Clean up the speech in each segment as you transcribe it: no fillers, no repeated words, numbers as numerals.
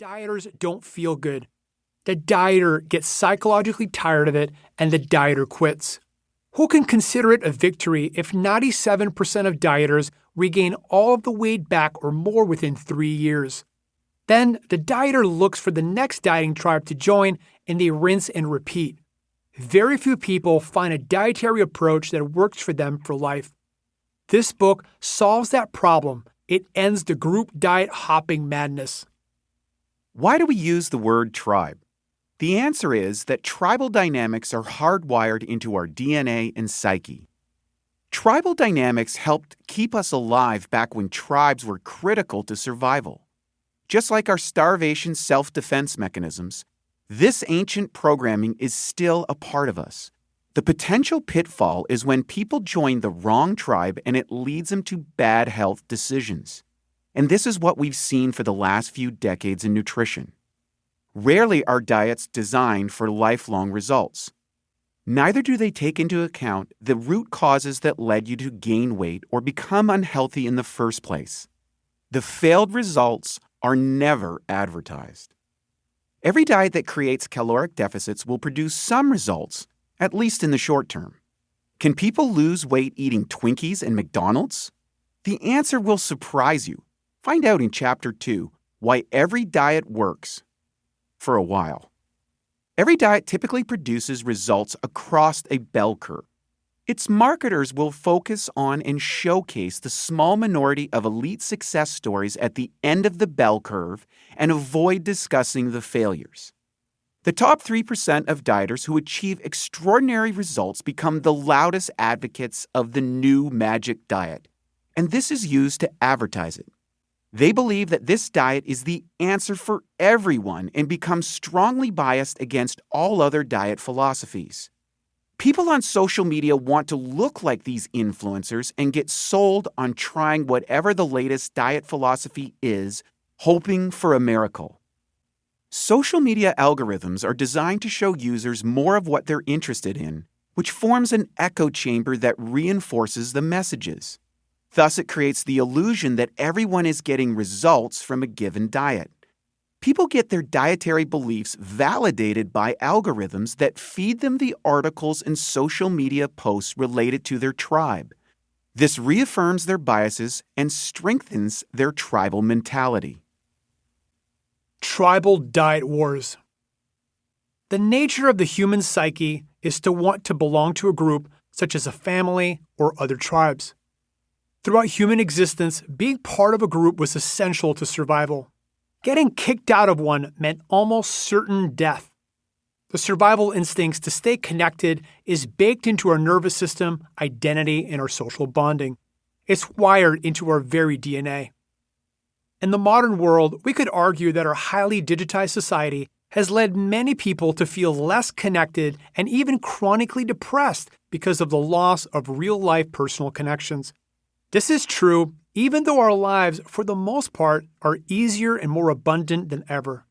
dieters don't feel good. The dieter gets psychologically tired of it, and the dieter quits. Who can consider it a victory if 97% of dieters regain all of the weight back or more within 3 years? Then the dieter looks for the next dieting tribe to join, and they rinse and repeat. Very few people find a dietary approach that works for them for life. This book solves that problem. It ends the group diet hopping madness. Why do we use the word tribe? The answer is that tribal dynamics are hardwired into our DNA and psyche. Tribal dynamics helped keep us alive back when tribes were critical to survival. Just like our starvation self-defense mechanisms, this ancient programming is still a part of us. The potential pitfall is when people join the wrong tribe and it leads them to bad health decisions. And this is what we've seen for the last few decades in nutrition. Rarely are diets designed for lifelong results. Neither do they take into account the root causes that led you to gain weight or become unhealthy in the first place. The failed results are never advertised. Every diet that creates caloric deficits will produce some results, at least in the short term. Can people lose weight eating Twinkies and McDonald's? The answer will surprise you. Find out in Chapter 2 why every diet works. For a while. Every diet typically produces results across a bell curve. Its marketers will focus on and showcase the small minority of elite success stories at the end of the bell curve and avoid discussing the failures. The top 3% of dieters who achieve extraordinary results become the loudest advocates of the new magic diet, and this is used to advertise it. They believe that this diet is the answer for everyone and become strongly biased against all other diet philosophies. People on social media want to look like these influencers and get sold on trying whatever the latest diet philosophy is, hoping for a miracle. Social media algorithms are designed to show users more of what they're interested in, which forms an echo chamber that reinforces the messages. Thus, it creates the illusion that everyone is getting results from a given diet. People get their dietary beliefs validated by algorithms that feed them the articles and social media posts related to their tribe. This reaffirms their biases and strengthens their tribal mentality. Tribal diet wars. The nature of the human psyche is to want to belong to a group, such as a family or other tribes. Throughout human existence, being part of a group was essential to survival. Getting kicked out of one meant almost certain death. The survival instincts to stay connected is baked into our nervous system, identity, and our social bonding. It's wired into our very DNA. In the modern world, we could argue that our highly digitized society has led many people to feel less connected and even chronically depressed because of the loss of real-life personal connections. This is true even though our lives, for the most part, are easier and more abundant than ever.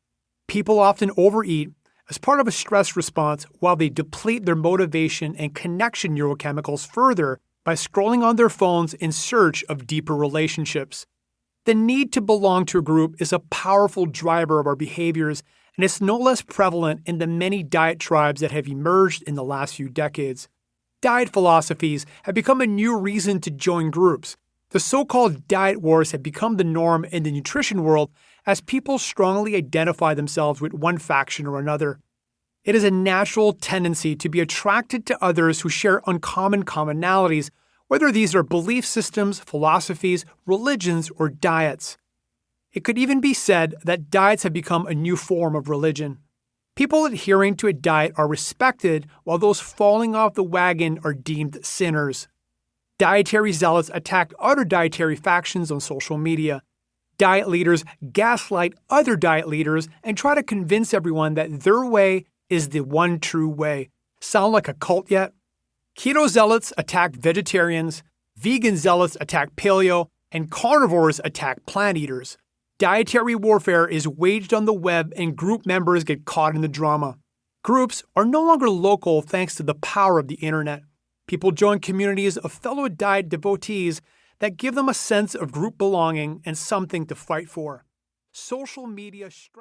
People often overeat as part of a stress response while they deplete their motivation and connection neurochemicals further by scrolling on their phones in search of deeper relationships. The need to belong to a group is a powerful driver of our behaviors, and it's no less prevalent in the many diet tribes that have emerged in the last few decades. Diet philosophies have become a new reason to join groups. The so-called diet wars have become the norm in the nutrition world as people strongly identify themselves with one faction or another. It is a natural tendency to be attracted to others who share uncommon commonalities, whether these are belief systems, philosophies, religions, or diets. It could even be said that diets have become a new form of religion. People adhering to a diet are respected, while those falling off the wagon are deemed sinners. Dietary zealots attack other dietary factions on social media. Diet leaders gaslight other diet leaders and try to convince everyone that their way is the one true way. Sound like a cult yet? Keto zealots attack vegetarians, vegan zealots attack paleo, and carnivores attack plant eaters. Dietary warfare is waged on the web and group members get caught in the drama. Groups are no longer local thanks to the power of the internet. People join communities of fellow diet devotees that give them a sense of group belonging and something to fight for. Social media strengthens